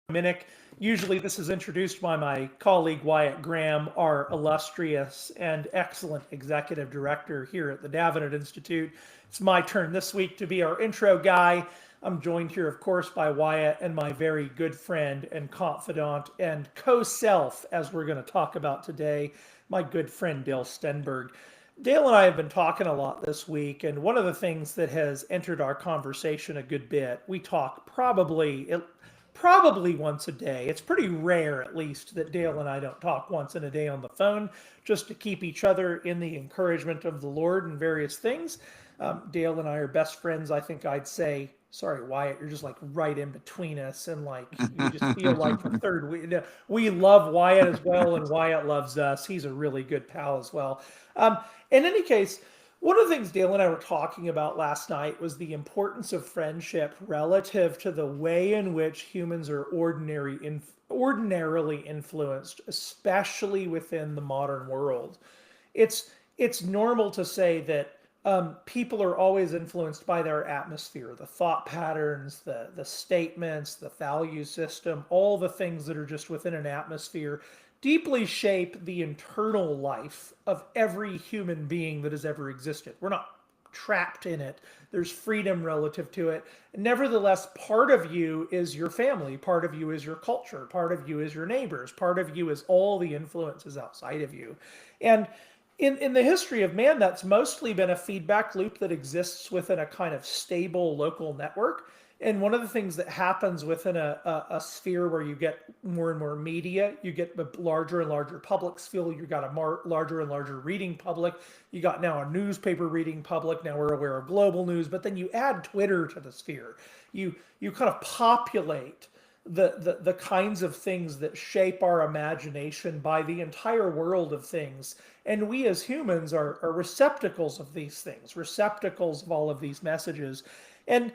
Minnick. Usually this is introduced by my colleague Wyatt Graham, our illustrious and excellent executive director here at the Davenant Institute. It's my turn this week to be our intro guy. I'm joined here, of course, by Wyatt and my very good friend and confidant and co-self, as we're going to talk about today, my good friend Dale Stenberg. Dale and I have been talking a lot this week, and one of the things that has entered our conversation a good bit, we talk probably once a day. It's pretty rare, at least, that Dale and I don't talk once in a day on the phone, just to keep each other in the encouragement of the Lord and various things. Dale and I are best friends, I think I'd say. Sorry, Wyatt, you're just like right in between us, and like you just feel like the third. We love Wyatt as well, and Wyatt loves us. He's a really good pal as well. In any case, one of the things Dale and I were talking about last night was the importance of friendship relative to the way in which humans are ordinarily influenced, especially within the modern world. It's normal to say that people are always influenced by their atmosphere, the thought patterns, the statements, the value system, all the things that are just within an atmosphere deeply shape the internal life of every human being that has ever existed. We're not trapped in it. There's freedom relative to it. Nevertheless, part of you is your family, part of you is your culture, part of you is your neighbors, part of you is all the influences outside of you. And in the history of man, that's mostly been a feedback loop that exists within a kind of stable local network. And one of the things that happens within a sphere where you get more and more media, you get a larger and larger public sphere, you got a larger and larger reading public, you got now a newspaper reading public, now we're aware of global news, but then you add Twitter to the sphere. You kind of populate the kinds of things that shape our imagination by the entire world of things. And we as humans are receptacles of these things, receptacles of all of these messages. And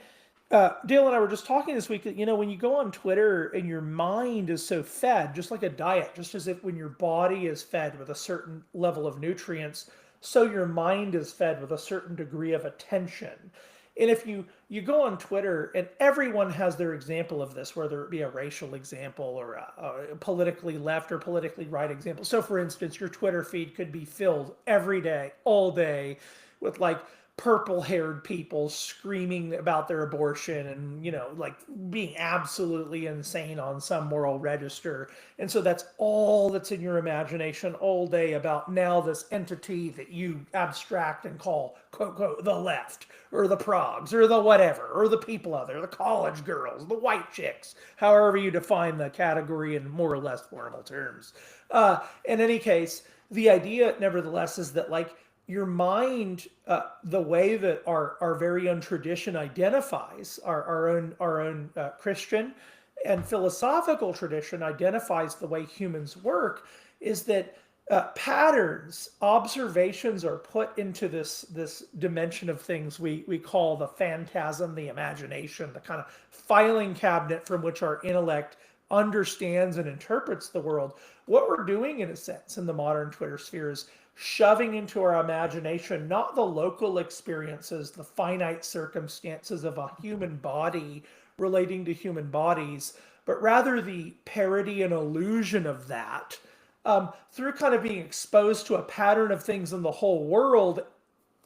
Dale and I were just talking this week that, when you go on Twitter and your mind is so fed, just like a diet, just as if when your body is fed with a certain level of nutrients, so your mind is fed with a certain degree of attention. And if you go on Twitter, and everyone has their example of this, whether it be a racial example or a politically left or politically right example. So, for instance, your Twitter feed could be filled every day, all day, with like purple-haired people screaming about their abortion and, like being absolutely insane on some moral register. And so that's all that's in your imagination all day about now this entity that you abstract and call, quote, quote, the left, or the progs, or the whatever, or the people out there, the college girls, the white chicks, however you define the category in more or less formal terms. In any case, the idea, nevertheless, is that like your mind, the way that our very own tradition identifies our own Christian and philosophical tradition identifies the way humans work, is that patterns, observations are put into this dimension of things we call the phantasm, the imagination, the kind of filing cabinet from which our intellect understands and interprets the world. What we're doing, in a sense, in the modern Twitter sphere is shoving into our imagination not the local experiences, the finite circumstances of a human body relating to human bodies, but rather the parody and illusion of that through kind of being exposed to a pattern of things in the whole world.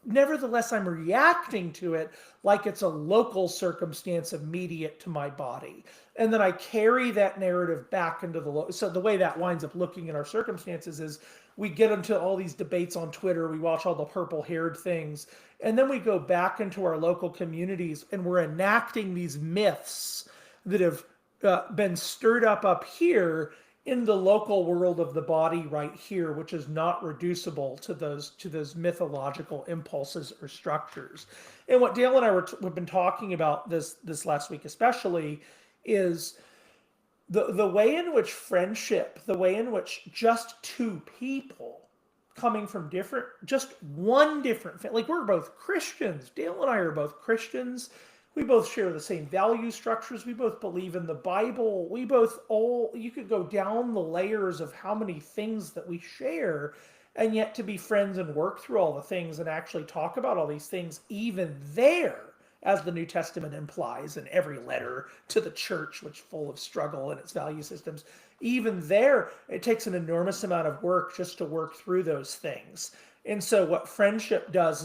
Nevertheless, I'm reacting to it like it's a local circumstance immediate to my body. And then I carry that narrative back into so the way that winds up looking at our circumstances is we get into all these debates on Twitter, we watch all the purple-haired things, and then we go back into our local communities and we're enacting these myths that have been stirred up here in the local world of the body right here, which is not reducible to those mythological impulses or structures. And what Dale and I have been talking about this last week especially is the way in which friendship, the way in which just two people coming from just one different, like we're both Christians. Dale and I are both Christians. We both share the same value structures. We both believe in the Bible. You could go down the layers of how many things that we share, and yet to be friends and work through all the things and actually talk about all these things, even there, as the New Testament implies, and every letter to the church, which full of struggle and its value systems, even there, it takes an enormous amount of work just to work through those things. And so, what friendship does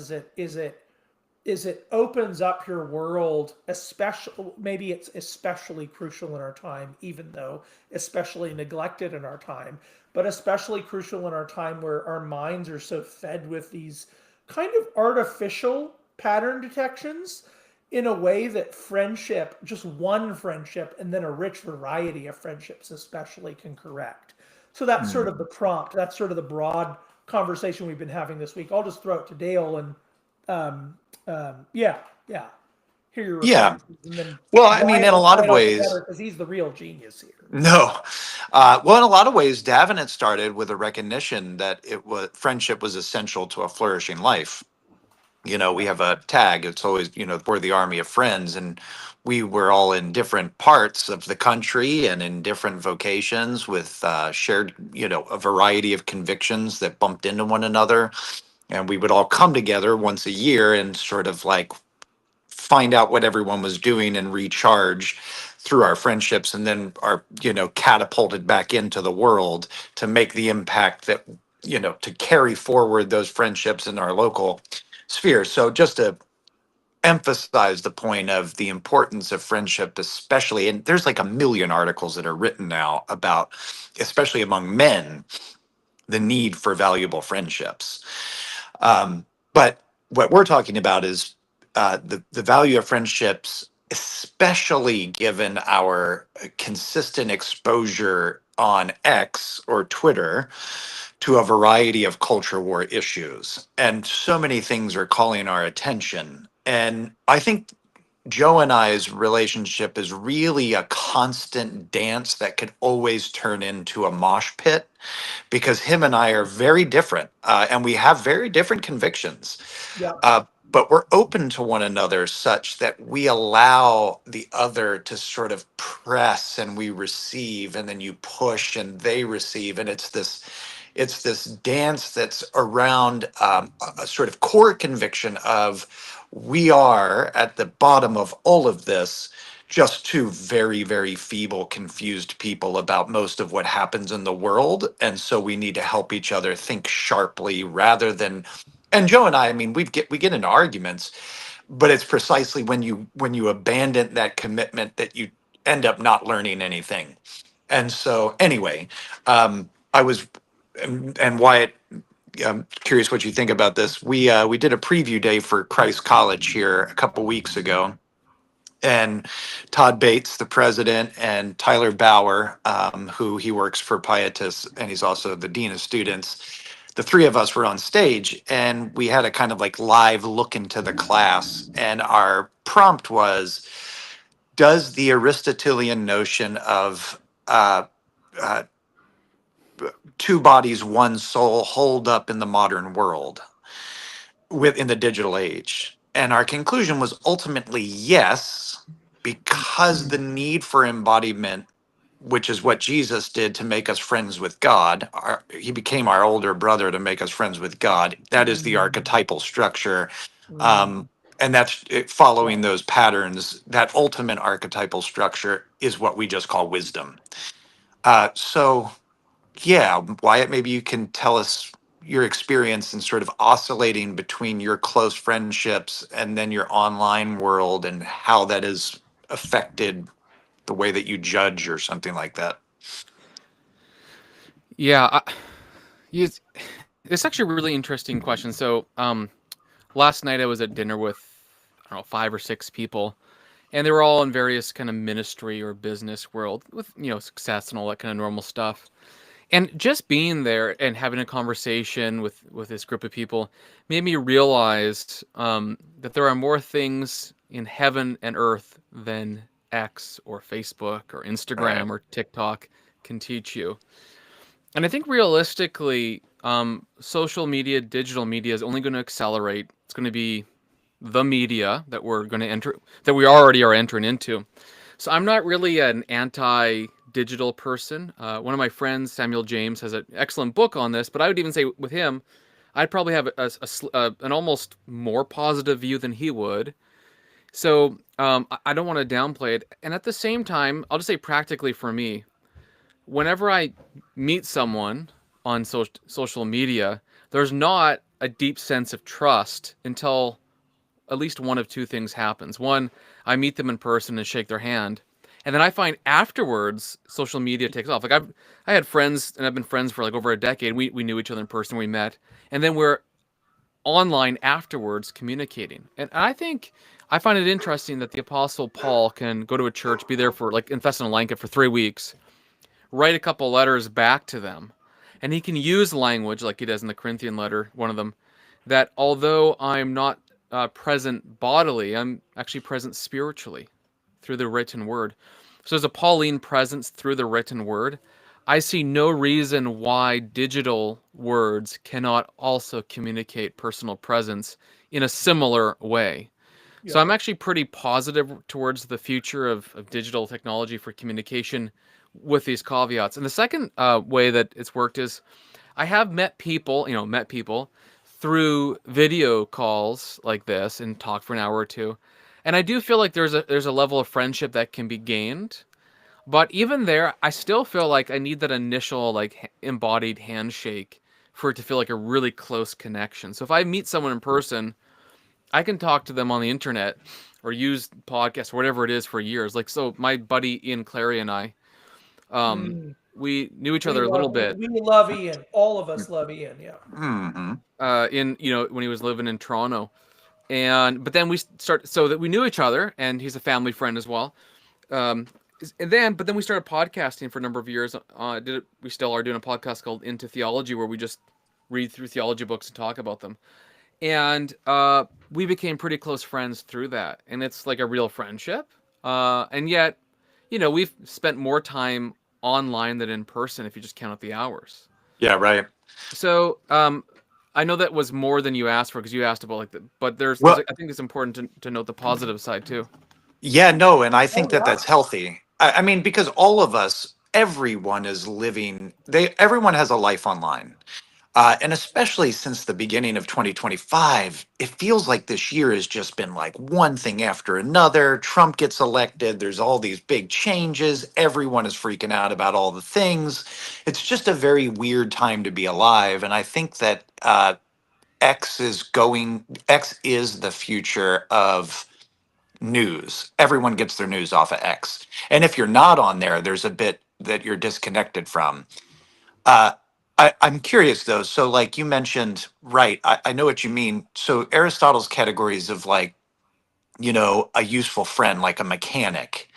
is it opens up your world, especially maybe it's especially crucial in our time, even though especially neglected in our time, but especially crucial in our time where our minds are so fed with these kind of artificial pattern detections, in a way that friendship, just one friendship and then a rich variety of friendships especially, can correct. So that's sort of the prompt, that's sort of the broad conversation we've been having this week. I'll just throw it to Dale and yeah, yeah. Hear your Yeah. responses, and then Well, I mean, Wyatt in a will lot tie of it all ways, together because he's the real genius here. no. Well, in a lot of ways, Davenant started with a recognition that it was friendship was essential to a flourishing life. We Yeah, have a tag. It's always, we're the army of friends, and we were all in different parts of the country and in different vocations with shared, a variety of convictions that bumped into one another. And we would all come together once a year and sort of like find out what everyone was doing and recharge through our friendships, and then are catapulted back into the world to make the impact that to carry forward those friendships in our local sphere. So just to emphasize the point of the importance of friendship, especially, and there's like a million articles that are written now about, especially among men, the need for valuable friendships. But what we're talking about is the value of friendships, especially given our consistent exposure on X or Twitter to a variety of culture war issues. And so many things are calling our attention. And I think Joe and I's relationship is really a constant dance that could always turn into a mosh pit, because him and I are very different, and we have very different convictions. yeah, But we're open to one another such that we allow the other to sort of press, and we receive, and then you push and they receive. And it's this dance that's around a sort of core conviction of, we are at the bottom of all of this just two very, very feeble, confused people about most of what happens in the world. And so we need to help each other think sharply rather than. And Joe and I mean, we get into arguments, but it's precisely when you abandon that commitment that you end up not learning anything. And so anyway, I was, and Wyatt, I'm curious what you think about this. We did a preview day for Christ College here a couple weeks ago, and Todd Bates, the president, and Tyler Bauer, who he works for Pietas, and he's also the dean of students. The three of us were on stage, and we had a kind of like live look into the class. And our prompt was, does the Aristotelian notion of uh, uh, two bodies, one soul hold up in the modern world, within the digital age? And our conclusion was ultimately yes, because the need for embodiment, which is what Jesus did to make us friends with God. He became our older brother to make us friends with God. That is the archetypal structure. Um, and that's yeah. following those patterns. That ultimate archetypal structure is what we just call wisdom. So, yeah, Wyatt, maybe you can tell us your experience in sort of oscillating between your close friendships and then your online world, and how that has affected the way that you judge or something like that. Yeah, it's actually a really interesting question. So, last night I was at dinner with, I don't know, 5 or 6 people, and they were all in various kind of ministry or business world with success and all that kind of normal stuff. And just being there and having a conversation with this group of people made me realize that there are more things in heaven and earth than X or Facebook or Right. Instagram or TikTok can teach you. And I think realistically, social media, digital media is only going to accelerate. It's going to be the media that we're going to enter, that we already are entering into. So I'm not really an anti-digital person. One of my friends, Samuel James, has an excellent book on this. But I would even say with him, I'd probably have an almost more positive view than he would. So I don't want to downplay it. And at the same time, I'll just say practically for me, whenever I meet someone on social media, there's not a deep sense of trust until at least one of two things happens. One, I meet them in person and shake their hand. And then I find afterwards social media takes off. Like I had friends and I've been friends for like over a decade. We knew each other in person, we met. And then we're online afterwards communicating. And I find it interesting that the Apostle Paul can go to a church, be there for like in Thessalonica for 3 weeks, write a couple letters back to them. And he can use language like he does in the Corinthian letter, one of them, that although I'm not present bodily, I'm actually present spiritually through the written word. So there's a Pauline presence through the written word. I see no reason why digital words cannot also communicate personal presence in a similar way. So Yeah. I'm actually pretty positive towards the future of digital technology for communication with these caveats. And the second way that it's worked is I have met people, through video calls like this and talk for an hour or two. And I do feel like there's a level of friendship that can be gained. But even there, I still feel like I need that initial like embodied handshake for it to feel like a really close connection. So if I meet someone in person, I can talk to them on the internet or use podcasts or whatever it is for years. Like so my buddy Ian Clary and I, Mm. we knew each other a little bit We love Ian. All of us love Ian. Yeah. Hmm. in when he was living in Toronto. But then we started so that we knew each other, and he's a family friend as well. Um, but then we started podcasting for a number of years. We still are doing a podcast called Into Theology, where we just read through theology books and talk about them. And we became pretty close friends through that, and it's like a real friendship. And yet, we've spent more time online than in person if you just count out the hours. Yeah, right. So I know that was more than you asked for because you asked about like but Well, I think it's important to note the positive side too. yeah, no, and I Oh think that yeah. that's healthy. I mean, because all of us, everyone is living, everyone has a life online. And especially since the beginning of 2025, it feels like this year has just been like one thing after another. Trump gets elected. There's all these big changes. Everyone is freaking out about all the things. It's just a very weird time to be alive. And I think that X is the future of news. Everyone gets their news off of X. And if you're not on there, there's a bit that you're disconnected from. Uh, I'm curious though. So, like you mentioned, right? I know what you mean. So, Aristotle's categories of like, a useful friend, like a mechanic.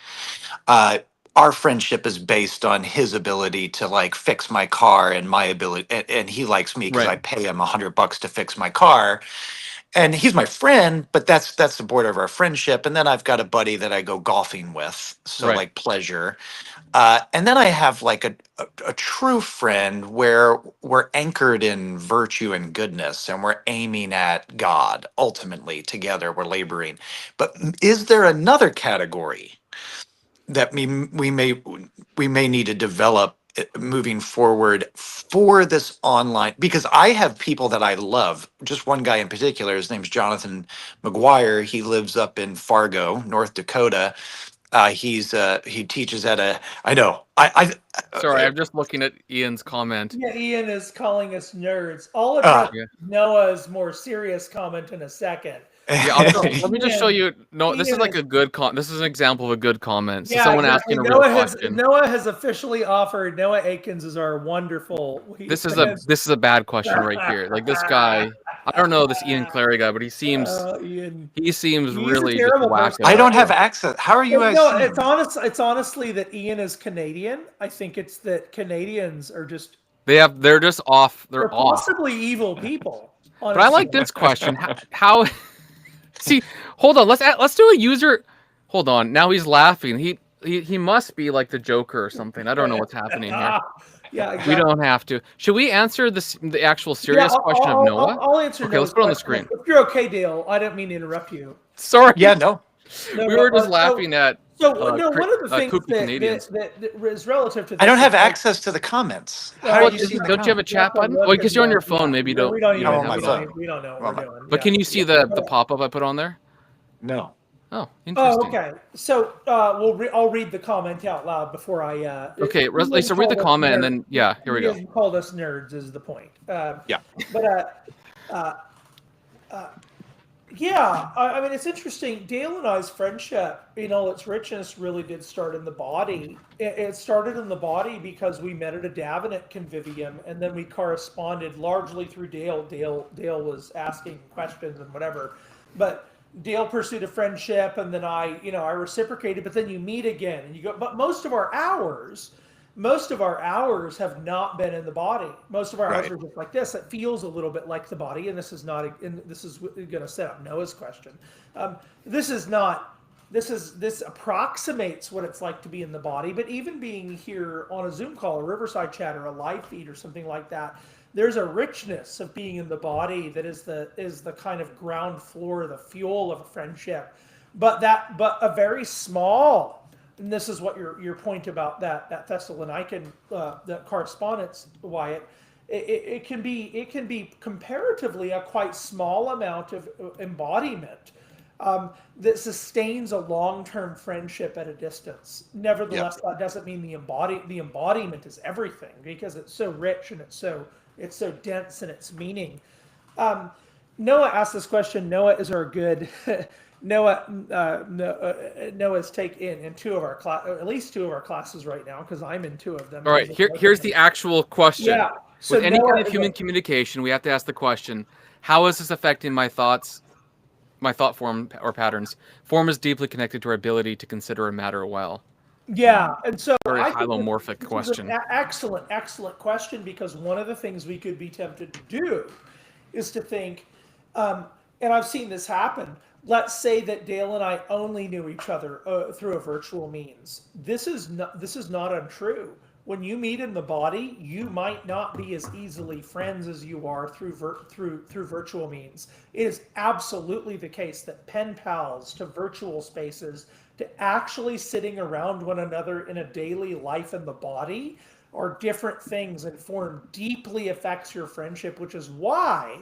Uh, our friendship is based on his ability to like fix my car and my ability, and he likes me because Right. I pay him $100 to fix my car. And he's my friend, but that's the border of our friendship. And then I've got a buddy that I go golfing with, so Right. like pleasure. And then I have like a true friend where we're anchored in virtue and goodness and we're aiming at God ultimately together. We're laboring. But is there another category that we may need to develop moving forward for this online? Because I have people that I love. Just one guy in particular. His name's Jonathan McGuire. He lives up in Fargo, North Dakota. He teaches at a. I know. Sorry, I'm just looking at Ian's comment. Yeah. Ian is calling us nerds. I'll Uh, address Yeah. Noah's more serious comment in a second. Yeah, let me just show Ian, you. No, this is Ian like is a good this is an example of a good comment. So Yeah, someone exactly. asking a real question. Noah has officially offered. Noah Akins is our wonderful. He says, This is a bad question right here. Like this guy, I don't know this Ian Clary guy, but Ian, he seems he's a really just terrible person. I wacko. don't have access. How are you guys No, seeing? it's honestly that Ian is Canadian. I think it's that Canadians are just They're just off. they're They're off. possibly evil people. But I Honestly, like this question. How see, hold on. Let's do a user. Hold on. Now he's laughing. He must be like the Joker or something. I don't know what's happening here. yeah, We exactly. don't have to. Should we answer the actual Yeah, serious question of Noah? I'll answer Okay, let's Noah's put it on the question screen. if you're okay, Dale. I don't mean to interrupt you. Sorry, Yeah, no. No, we no. were just laughing at No. One of the things kooky Canadians. that is relative to I this don't is have like, access to the comments. How are Well, you seeing the don't you have a comments? you have chat to button? look Oh, as because you're on your well. phone. Maybe you No, don't. we don't You even don't I'm on have my it we don't, on. phone. we don't know what Well, we're doing. But Yeah. can you see the pop-up I put on there? no. Oh, Oh, interesting. okay. So I'll read the comment out loud before I. Okay, Ian so read the called us comment and nerds. then yeah, here we go. Ian called us nerds is the point. Yeah. But yeah, I mean, it's interesting. Dale and I's friendship, in all its richness, really did start in the body. It started in the body because we met at a Davenant convivium, and then we corresponded largely through Dale. Dale was asking questions and whatever, but Dale pursued a friendship, and then I reciprocated. But then you meet again, and you go. But most of our hours have not been in the body. Most of our hours Right. are just like this. It feels a little bit like the body, and this is not. And this is going to set up Noah's question. This is not. This approximates what it's like to be in the body. But even being here on a Zoom call, a Riverside chat, or a live feed, or something like that, there's a richness of being in the body that is the kind of ground floor, the fuel of a friendship. But a very small, and this is what your point about that Thessalonican that correspondence, Wyatt. It can be comparatively a quite small amount of embodiment that sustains a long-term friendship at a distance. Yep. Nevertheless, that doesn't mean the embodiment is everything, because it's so rich and it's so dense in its meaning. Noah asked this question. Noah is our good. Noah's take in two of our class, at least two of our classes right now, because I'm in two of them. All right, here's the actual question. Yeah. So With any kind Noah of is human communication, we have to ask the question: how is this affecting my thoughts, my thought form or patterns? Form is deeply connected to our ability to consider a matter well. Yeah, and so Very I think hylomorphic this is an question. excellent question, because one of the things we could be tempted to do is to think, and I've seen this happen. Let's say that Dale and I only knew each other through a virtual means. This is not untrue. When you meet in the body, you might not be as easily friends as you are through virtual means. It is absolutely the case that pen pals to virtual spaces to actually sitting around one another in a daily life in the body are different things, and form deeply affects your friendship, which is why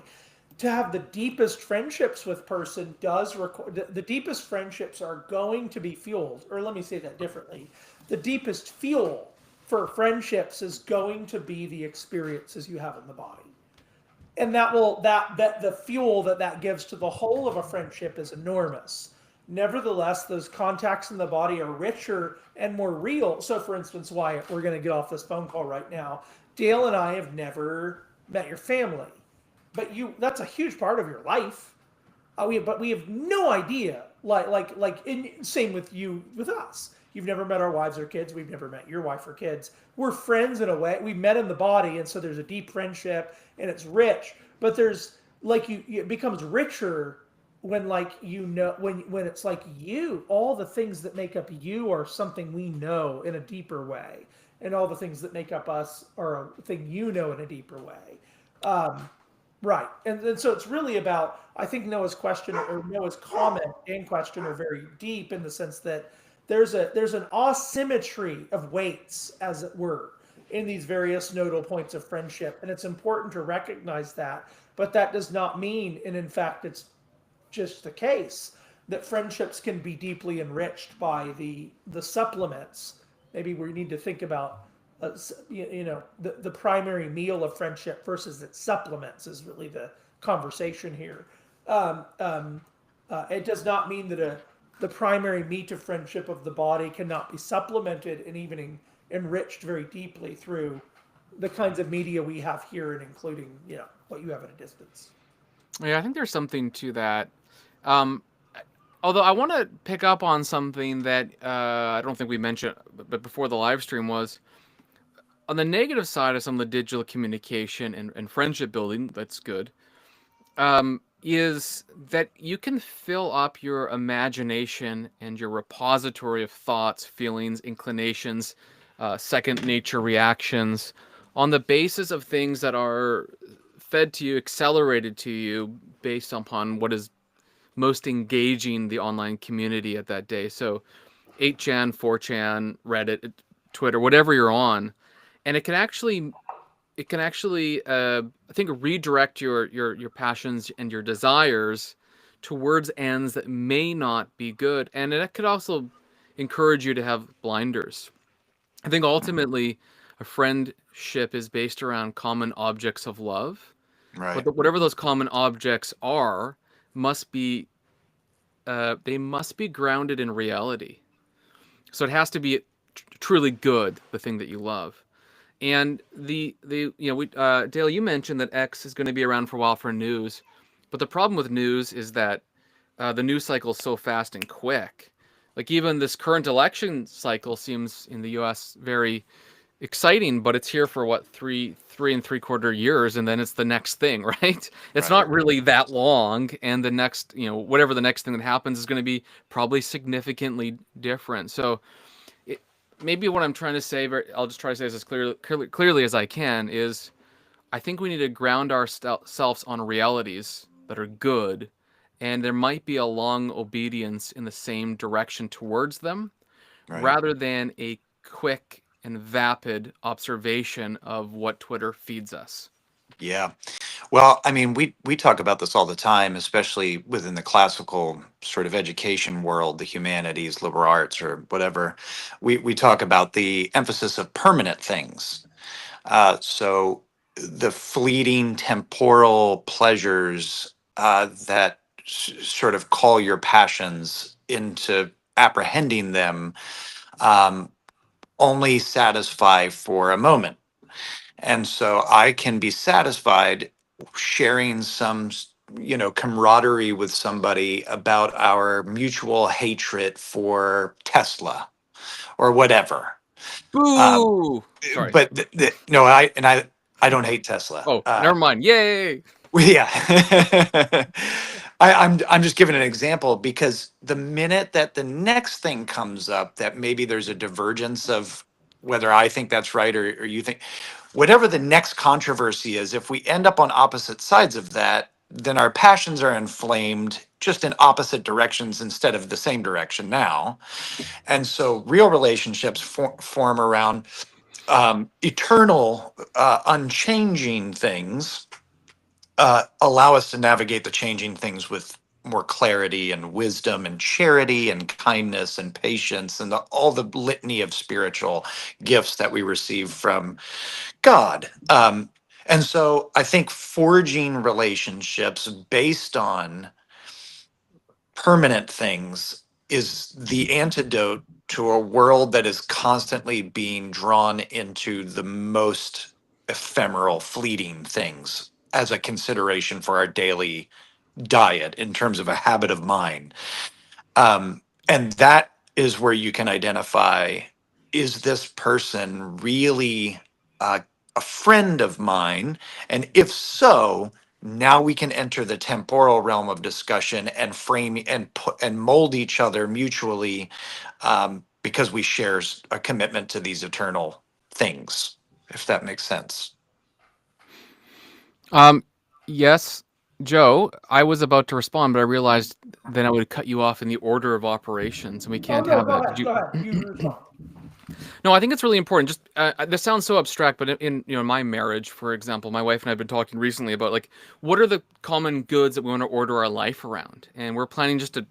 to have the deepest friendships with person does require, the deepest friendships are going to be fueled, or let me say that differently. The deepest fuel for friendships is going to be the experiences you have in the body. And that the fuel that gives to the whole of a friendship is enormous. Nevertheless, those contacts in the body are richer and more real. So, for instance, Wyatt, we're going to get off this phone call right now. Dale and I have never met your family, but that's a huge part of your life. But we have no idea. Same with you, with us. You've never met our wives or kids. We've never met your wife or kids. We're friends in a way. We met in the body, and so there's a deep friendship, and it's rich. But there's it becomes richer when when it's like all the things that make up you are something we know in a deeper way, and all the things that make up us are a thing in a deeper way. Right. And so it's really about, I think Noah's question, or Noah's comment and question, are very deep, in the sense that there's an asymmetry of weights, as it were, in these various nodal points of friendship. And it's important to recognize that. But that does not mean, and in fact, it's just the case, that friendships can be deeply enriched by the supplements. Maybe we need to think about the primary meal of friendship versus its supplements is really the conversation here. It does not mean that the primary meat of friendship of the body cannot be supplemented and even enriched very deeply through the kinds of media we have here, and including what you have at a distance. Yeah, I think there's something to that. Although I want to pick up on something that I don't think we mentioned, but before the live stream, was on the negative side of some of the digital communication and friendship building. That's good. Is that you can fill up your imagination and your repository of thoughts, feelings, inclinations, second nature reactions on the basis of things that are fed to you, accelerated to you based upon what is most engaging the online community at that day. So 8chan, 4chan, Reddit, Twitter, whatever you're on, and it can actually I think redirect your passions and your desires towards ends that may not be good, and it could also encourage you to have blinders. I think ultimately a friendship is based around common objects of love, Right. but whatever those common objects are must be they must be grounded in reality. So it has to be truly good, the thing that you love. And Dale, you mentioned that X is going to be around for a while for news, but the problem with news is that the news cycle is so fast and quick. Like even this current election cycle seems in the U.S. very exciting, but it's here for what, three and 3/4 years, and then it's the next thing, right? It's Right. not really that long, and the next, whatever the next thing that happens is going to be probably significantly different. So it, maybe what I'm trying to say, I'll just try to say this as clearly as I can, is I think we need to ground ourselves on realities that are good, and there might be a long obedience in the same direction towards them, Right. rather than a quick and vapid observation of what Twitter feeds us. Yeah. Well, I mean, we talk about this all the time, especially within the classical sort of education world, the humanities, liberal arts, or whatever. We talk about the emphasis of permanent things. So the fleeting temporal pleasures that sort of call your passions into apprehending them um, only satisfy for a moment. And so I can be satisfied sharing some, camaraderie with somebody about our mutual hatred for Tesla or whatever. Um, Boo! Sorry. but no, I don't hate Tesla. Oh, never mind. Yay! Well, yeah. I'm just giving an example because the minute that the next thing comes up that maybe there's a divergence of whether I think that's right or you think, whatever the next controversy is, if we end up on opposite sides of that, then our passions are inflamed just in opposite directions instead of the same direction now. And so real relationships form around eternal, unchanging things allow us to navigate the changing things with more clarity and wisdom and charity and kindness and patience and all the litany of spiritual gifts that we receive from God. And so I think forging relationships based on permanent things is the antidote to a world that is constantly being drawn into the most ephemeral, fleeting things as a consideration for our daily diet in terms of a habit of mind. And that is where you can identify, is this person really a friend of mine? And if so, now we can enter the temporal realm of discussion and frame and put and mold each other mutually because we share a commitment to these eternal things, if that makes sense. Um, yes, Joe, I was about to respond, but I realized then I would cut you off in the order of operations, and we Oh can't no, have go that. ahead. Go ahead. You respond. No, I think it's really important. Just this sounds so abstract, but in my marriage, for example, my wife and I have been talking recently about like what are the common goods that we want to order our life around, and we're planning just to.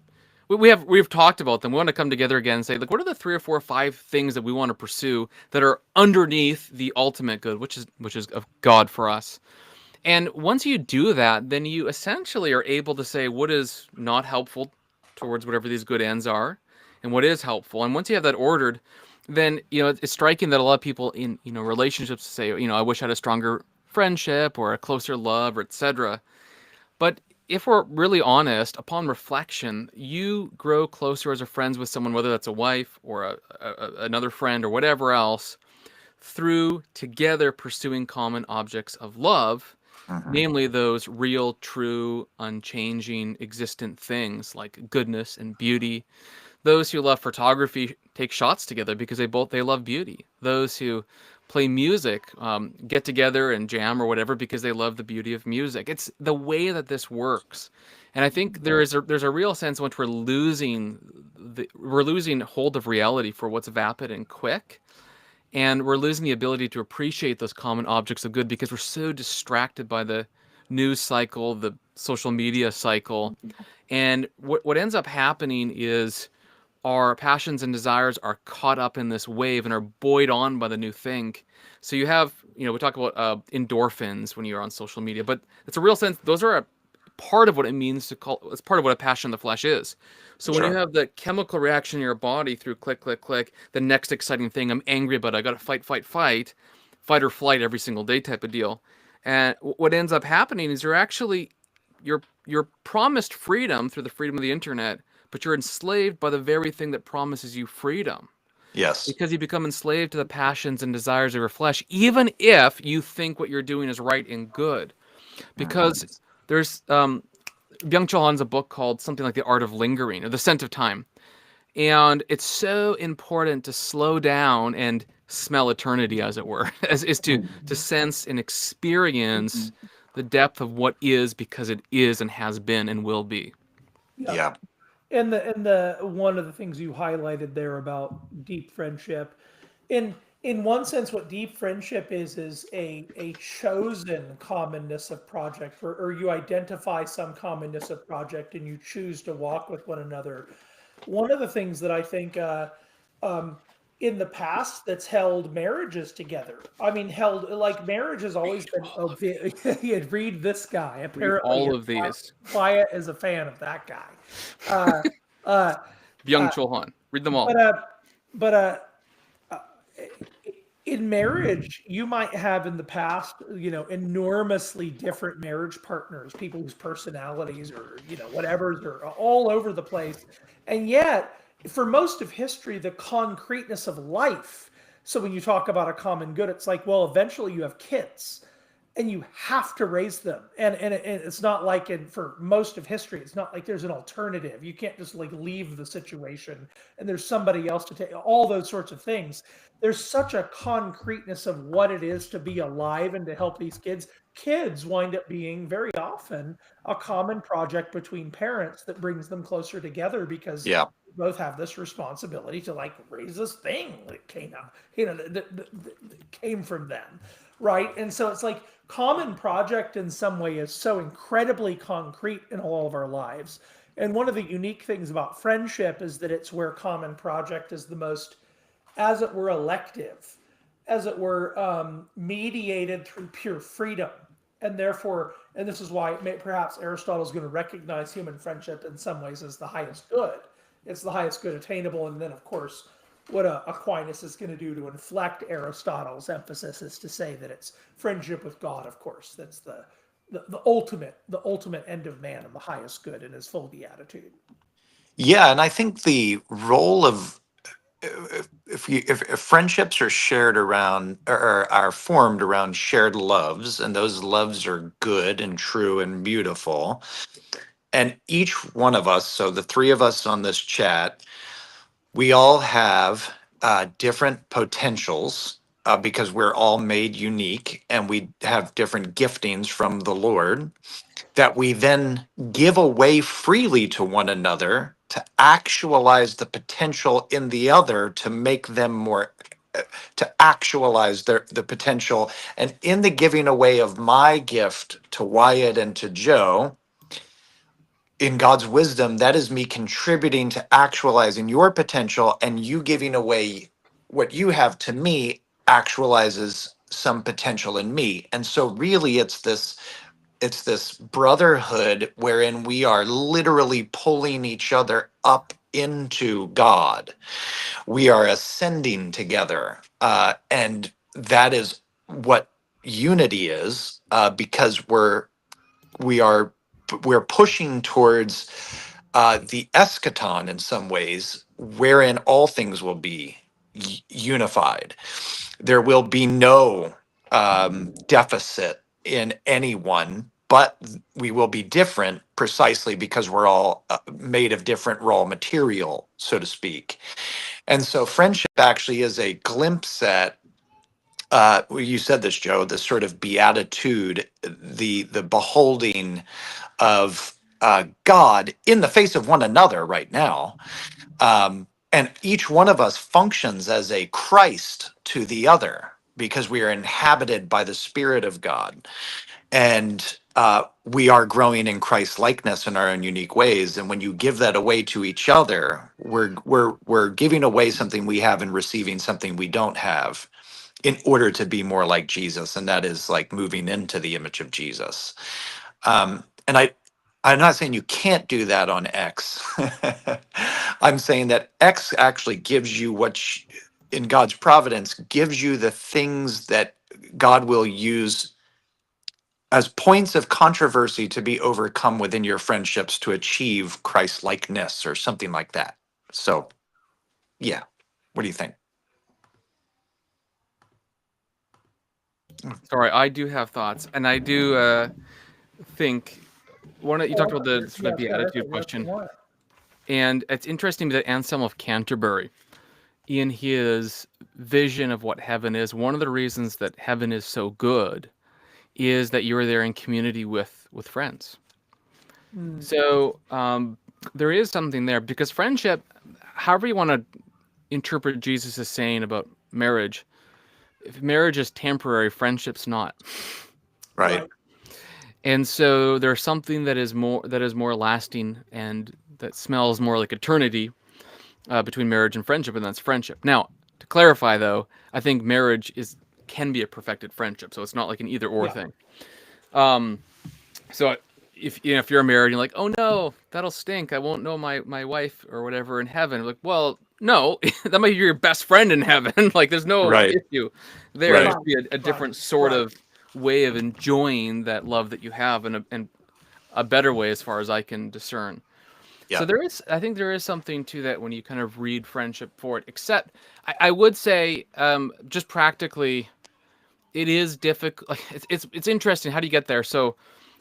We've talked about them. We want to come together again and say, like, what are the 3 or 4 or 5 things that we want to pursue that are underneath the ultimate good, which is of God for us. And once you do that, then you essentially are able to say what is not helpful towards whatever these good ends are and what is helpful. And once you have that ordered, then, it's striking that a lot of people in, relationships say, I wish I had a stronger friendship or a closer love or etc. But if we're really honest, upon reflection, you grow closer as a friends with someone, whether that's a wife or another friend or whatever else, through together pursuing common objects of love, Mhm. namely those real, true, unchanging, existent things like goodness and beauty. Those who love photography take shots together because they love beauty. Those who play music get together and jam or whatever because they love the beauty of music. It's the way that this works, and I think there's a real sense in which we're losing hold of reality for what's vapid and quick, and we're losing the ability to appreciate those common objects of good because we're so distracted by the news cycle, the social media cycle. And what ends up happening is our passions and desires are caught up in this wave and are buoyed on by the new thing. So you have, we talk about endorphins when you're on social media, but it's a real sense. Those are a part of what it means to call. It's part of what a passion of the flesh is. So when you Sure. have the chemical reaction in your body through click, click, click, the next exciting thing I'm angry about, I got to fight, fight, fight or flight every single day type of deal. And what ends up happening is you're promised freedom through the freedom of the internet, but you're enslaved by the very thing that promises you freedom. Yes. Because you become enslaved to the passions and desires of your flesh, even if you think what you're doing is right and good. Because there's Byung-Chul Han's a book called something like The Art of Lingering or The Scent of Time. And it's so important to slow down and smell eternity, as it were, as is to sense and experience the depth of what is, because it is and has been and will be. Yeah. Yeah. And the one of the things you highlighted there about deep friendship, in in one sense, what deep friendship is a chosen commonness of project, or you identify some commonness of project and you choose to walk with one another. One of the things that I think um, in the past that's held marriages together. I mean, held like marriage has always been. All Oh, of these. read this guy. Read Apparently, all of these. Wyatt is a fan of that guy. Uh, uh, Byung-Chul Han. Read them all. but uh, but in marriage, you might have in the past, enormously different marriage partners, people whose personalities or, whatever's are all over the place. And yet, for most of history, the concreteness of life. So when you talk about a common good, it's like, well, eventually you have kids and you have to raise them, and it's not like for most of history, it's not like there's an alternative. You can't just like leave the situation and there's somebody else to take all those sorts of things. There's such a concreteness of what it is to be alive and to help these kids wind up being very often a common project between parents that brings them closer together, because Yeah. both have this responsibility to like raise this thing that came out, that came from them, right? And so it's like common project in some way is so incredibly concrete in all of our lives. And one of the unique things about friendship is that it's where common project is the most, as it were, elective, as it were, mediated through pure freedom. And therefore, and this is why perhaps Aristotle is going to recognize human friendship in some ways as the highest good. It's the highest good attainable. And then, of course, what Aquinas is going to do to inflect Aristotle's emphasis is to say that it's friendship with God, of course. That's the ultimate end of man and the highest good in his full beatitude. Yeah, and I think the role of if friendships are shared around or are formed around shared loves, and those loves are good and true and beautiful, and each one of us, so the three of us on this chat, we all have different potentials because we're all made unique and we have different giftings from the Lord that we then give away freely to one another to actualize the potential in the other to make them more to actualize the potential. And in the giving away of my gift to Wyatt and to Joe, in God's wisdom, that is me contributing to actualizing your potential, and you giving away what you have to me actualizes some potential in me. And so really it's this brotherhood wherein we are literally pulling each other up into God. We are ascending together. And that is what unity is, because we're pushing towards the eschaton in some ways, wherein all things will be unified. There will be no deficit in anyone, but we will be different precisely because we're all made of different raw material, so to speak. And so friendship actually is a glimpse at well, you said this, Joe, the sort of beatitude, the beholding of God in the face of one another right now. And each one of us functions as a Christ to the other because we are inhabited by the Spirit of God. and we are growing in Christ likeness in our own unique ways. And when you give that away to each other, we're giving away something we have and receiving something we don't have in order to be more like Jesus, and that is like moving into the image of Jesus. And I'm not saying you can't do that on X. I'm saying that X actually gives you in God's providence, gives you the things that God will use as points of controversy to be overcome within your friendships to achieve Christ likeness or something like that. So, yeah. What do you think? Sorry, I do have thoughts, and I do think you talked about the sort of Yes, go ahead. beatitude What's question, one? and it's interesting that Anselm of Canterbury, in his vision of what heaven is, one of the reasons that heaven is so good is that you are there in community with friends. Mm. So there is something there, because friendship, however you want to interpret Jesus as saying about marriage, if marriage is temporary, friendship's not. Right. And so there's something that is more lasting and that smells more like eternity between marriage and friendship, and that's friendship. Now, to clarify though, I think marriage can be a perfected friendship, so it's not like an either or Yeah. thing. So if you're married, you're like, oh no, that'll stink. I won't know my wife or whatever in heaven. Like, well, no, that might be your best friend in heaven. Like, there's no Right. issue there. Right. It must be a different sort Right. of way of enjoying that love that you have, and a better way as far as I can discern. So Yeah. I think there is something to that when you kind of read friendship for it. Except, I would say, just practically, it is difficult. Like, it's interesting. How do you get there? So,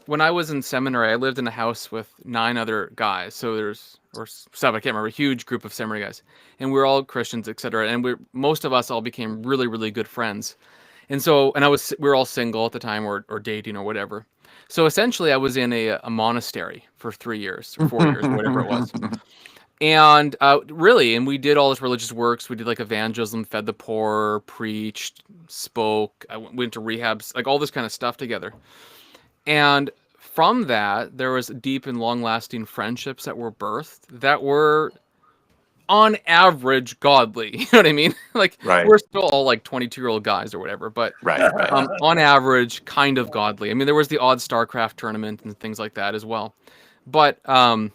when I was in seminary, I lived in a house with 9 other guys. So or 7, I can't remember, a huge group of seminary guys, and we were all Christians, etc. And most of us all became really, really good friends. And so, we were all single at the time, or dating or whatever. So essentially, I was in a monastery for 3 years or 4 years or whatever it was. And really, and we did all this religious works. We did like evangelism, fed the poor, preached, spoke. I went to rehabs, like all this kind of stuff together. And from that, there was deep and long-lasting friendships that were birthed that were, on average, godly. You know what I mean? Like, Right. we're still all like 22-year-old guys or whatever, but Right. Right. on average, kind of godly. I mean, there was the odd StarCraft tournament and things like that as well. But and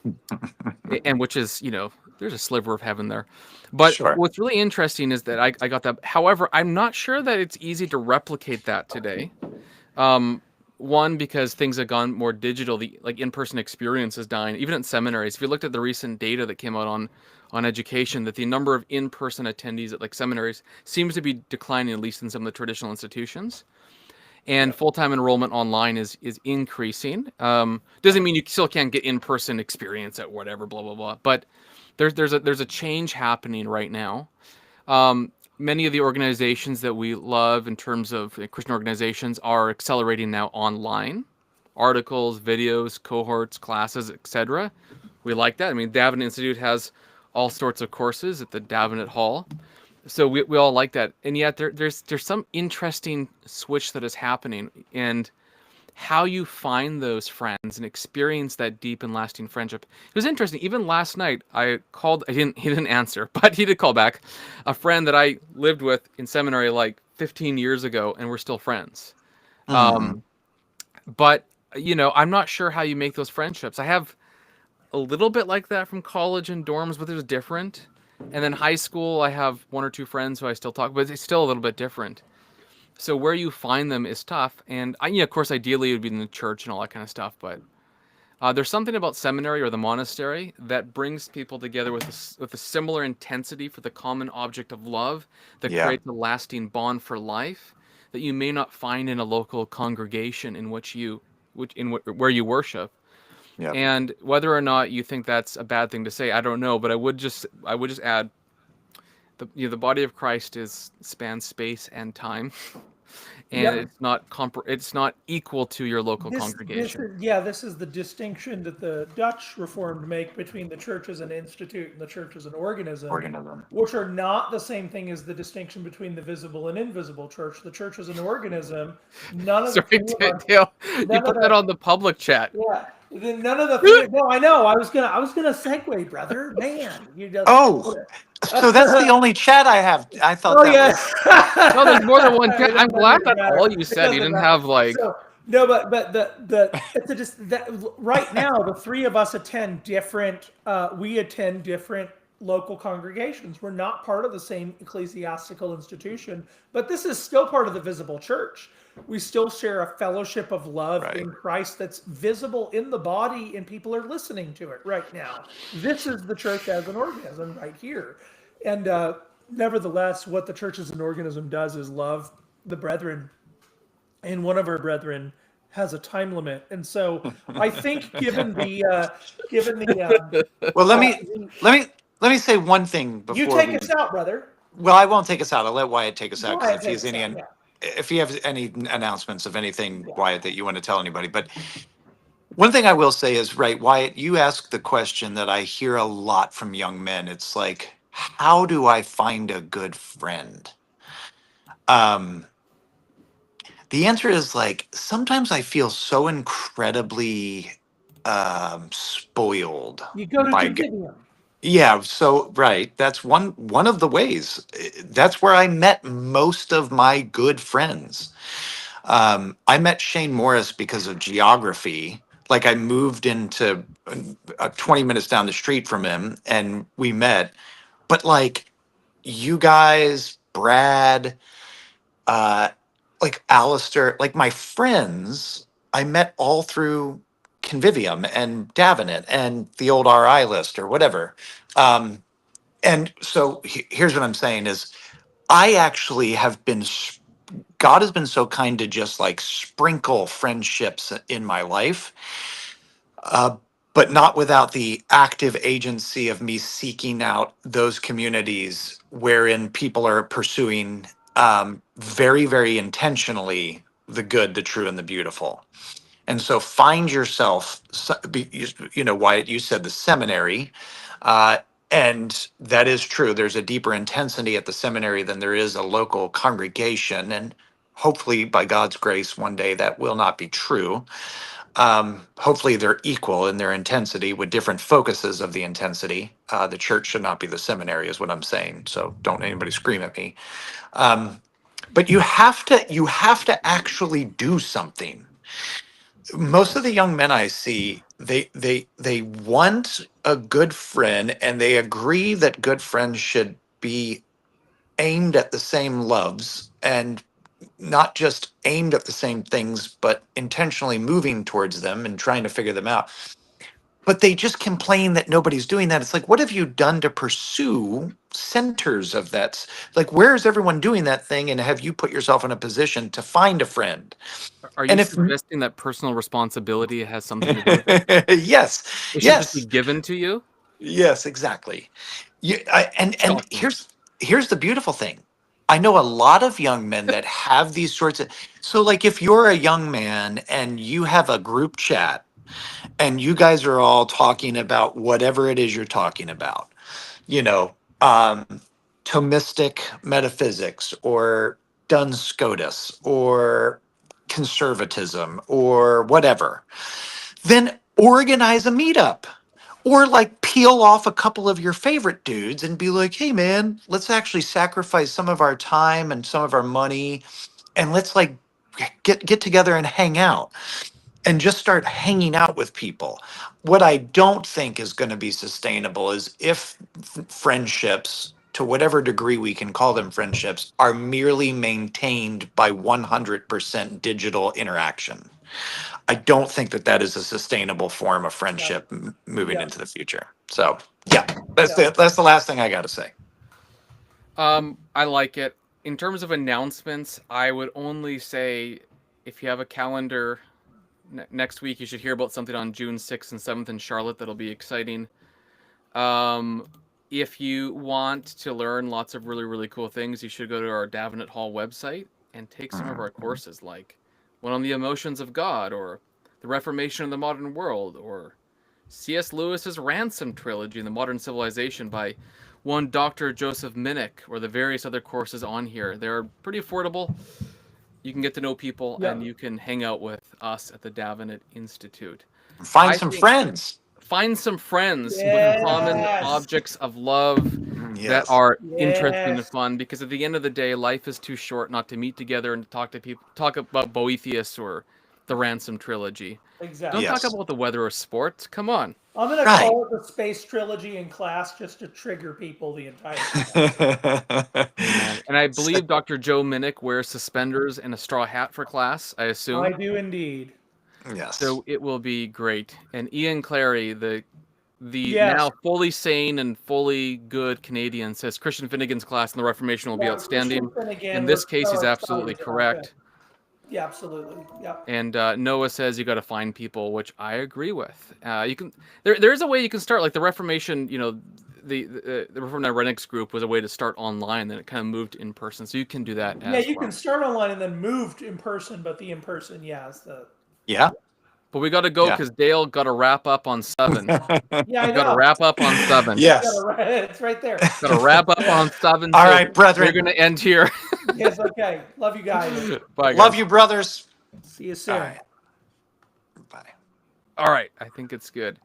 which is, there's a sliver of heaven there. But Sure. what's really interesting is that I got that. However, I'm not sure that it's easy to replicate that today. One, because things have gone more digital. The like in-person experience is dying, even at seminaries. If you looked at the recent data that came out on education, that the number of in-person attendees at like seminaries seems to be declining, at least in some of the traditional institutions. And full-time enrollment online is increasing. Doesn't mean you still can't get in-person experience at whatever, blah blah blah. But there's a change happening right now. Many of the organizations that we love in terms of Christian organizations are accelerating now online. Articles, videos, cohorts, classes, etc. We like that. I mean, Davenant Institute has all sorts of courses at the Davenant Hall. So we all like that. And yet there's some interesting switch that is happening. And how you find those friends and experience that deep and lasting friendship. It was interesting. Even last night, I called. He didn't answer, but he did call back. A friend that I lived with in seminary like 15 years ago, and we're still friends. Mhm. But I'm not sure how you make those friendships. I have a little bit like that from college and dorms, but it was different. And then high school, I have 1 or 2 friends who I still talk, but it's still a little bit different. So where you find them is tough. And of course, ideally it would be in the church and all that kind of stuff. But there's something about seminary or the monastery that brings people together with a similar intensity for the common object of love that Yeah. creates a lasting bond for life that you may not find in a local congregation in where you worship. Yeah. And whether or not you think that's a bad thing to say, I don't know. But I would just add, the body of Christ spans space and time. and Yep. it's not equal to your local This congregation. this is the distinction that the Dutch Reformed make between the church as an institute and the church as an organism, Organism. which are not the same thing as the distinction between the visible and invisible church. The church as an organism, none of the Sorry, three of us, Dale, you none of put that the on the public chat. yeah, none of the three. No, I know. I was gonna segue, brother. Man, you just. Oh, so that's the only chat I have. I thought Oh that yeah. was. No, there's more than one chat. It I'm glad doesn't that all matter. you It said. You doesn't didn't matter. have like. So no, but the it's a just that right now the three of us attend different. We attend different local congregations. We're not part of the same ecclesiastical institution, but this is still part of the visible church. We still share a fellowship of love Right. in Christ that's visible in the body, and people are listening to it right now. This is the church as an organism right here. And nevertheless, what the church as an organism does is love the brethren. And one of our brethren has a time limit. And so I think given Well, the let me say one thing you before take we. us out, brother. Well, I won't take us out. I'll let Wyatt take us out Go because ahead, take us out. Yeah. if he has any announcements of anything, Yeah. Wyatt, that you want to tell anybody. But one thing I will say is, right, Wyatt, you asked the question that I hear a lot from young men. It's like, how do I find a good friend? Um, the answer is like sometimes I feel so incredibly spoiled You go to by Convivium. yeah, so right. That's one of the ways. That's where I met most of my good friends. I met Shane Morris because of geography. Like I moved into 20 minutes down the street from him and we met. But like you guys, Brad, uh, like Alistair, like my friends, I met all through Convivium and Davenant and the old RI list or whatever. Um, and so here's what I'm saying is I actually have been God has been so kind to just like sprinkle friendships in my life, uh, but not without the active agency of me seeking out those communities wherein people are pursuing very, very intentionally the good, the true, and the beautiful. And so find yourself, you know, Wyatt, you said the seminary. Uh, and that is true. There's a deeper intensity at the seminary than there is a local congregation. And hopefully, by God's grace, one day that will not be true. Hopefully, they're equal in their intensity with different focuses of the intensity. The church should not be the seminary, is what I'm saying. So don't anybody scream at me. But you have to actually do something. Most of the young men I see, they want a good friend and they agree that good friends should be aimed at the same loves and not just aimed at the same things, but intentionally moving towards them and trying to figure them out. But they just complain that nobody's doing that. It's like, what have you done to pursue centers of that? Like, where is everyone doing that thing? And have you put yourself in a position to find a friend? Are you And if suggesting that personal responsibility has something to do with it? yes, It should just be yes, given to you? yes, exactly. And Shocking. here's the beautiful thing. I know a lot of young men that have these sorts of. So, like, if you're a young man and you have a group chat and you guys are all talking about whatever it is you're talking about, you know, Thomistic metaphysics or Duns Scotus or conservatism or whatever, then organize a meetup or like peel off a couple of your favorite dudes and be like, hey man, let's actually sacrifice some of our time and some of our money and let's like get together and hang out and just start hanging out with people. What I don't think is going to be sustainable is if friendships, to whatever degree we can call them friendships, are merely maintained by 100% digital interaction. I don't think that that is a sustainable form of Yeah. friendship moving Yeah. into the future. So, yeah, Yeah. that's the last thing I got to say. I like it. In terms of announcements, I would only say if you have a calendar next week, you should hear about something on June 6th and 7th in Charlotte that'll be exciting. If you want to learn lots of really, really cool things, you should go to our Davenant Hall website. and take some of our courses, like one on the emotions of God, or the Reformation of the Modern World, or C.S. Lewis's Ransom trilogy in the Modern Civilization by one Dr. Joseph Minnick, or the various other courses on here. They're pretty affordable. You can get to know people, Yeah. and you can hang out with us at the Davenant Institute. Find I some think friends. find some friends with Yes. common objects of love that Yes. are interesting and Yes. fun, because at the end of the day, life is too short not to meet together and talk to people, talk about Boethius or the Ransom trilogy. Exactly. Don't talk Yes. about the weather or sports. Come on. I'm gonna Right. call it the space trilogy in class just to trigger people the entire time. And I believe Dr. Joe Minnick wears suspenders and a straw hat for class, I assume. I do indeed. Yes. So it will be great. And Ian Clary, the Yes. now fully sane and fully good Canadian, says Christian Finnegan's class in the Reformation will be Yeah, outstanding. Christian Finnegan, In this we're case, he's so absolutely excited about correct. that. Yeah, absolutely. Yeah. And Noah says you got to find people, which I agree with. You can there's a way you can start, like the Reformation. You know, the Reformed Irenics group was a way to start online, then it kind of moved in person. So you can do that Yeah, as you well. can start online and then move in person, but the in person, yeah, is the Yeah. But we got to go Yeah. because Dale got to wrap up on 7. yeah. I We got to know. wrap up on 7. Yes. It's right there. Got to wrap up on 7. All so right, brethren. We're going to end here. Yes. Okay. Love you guys. Bye, guys. Love you, brothers. See you soon. All right. Bye. All right. I think it's good.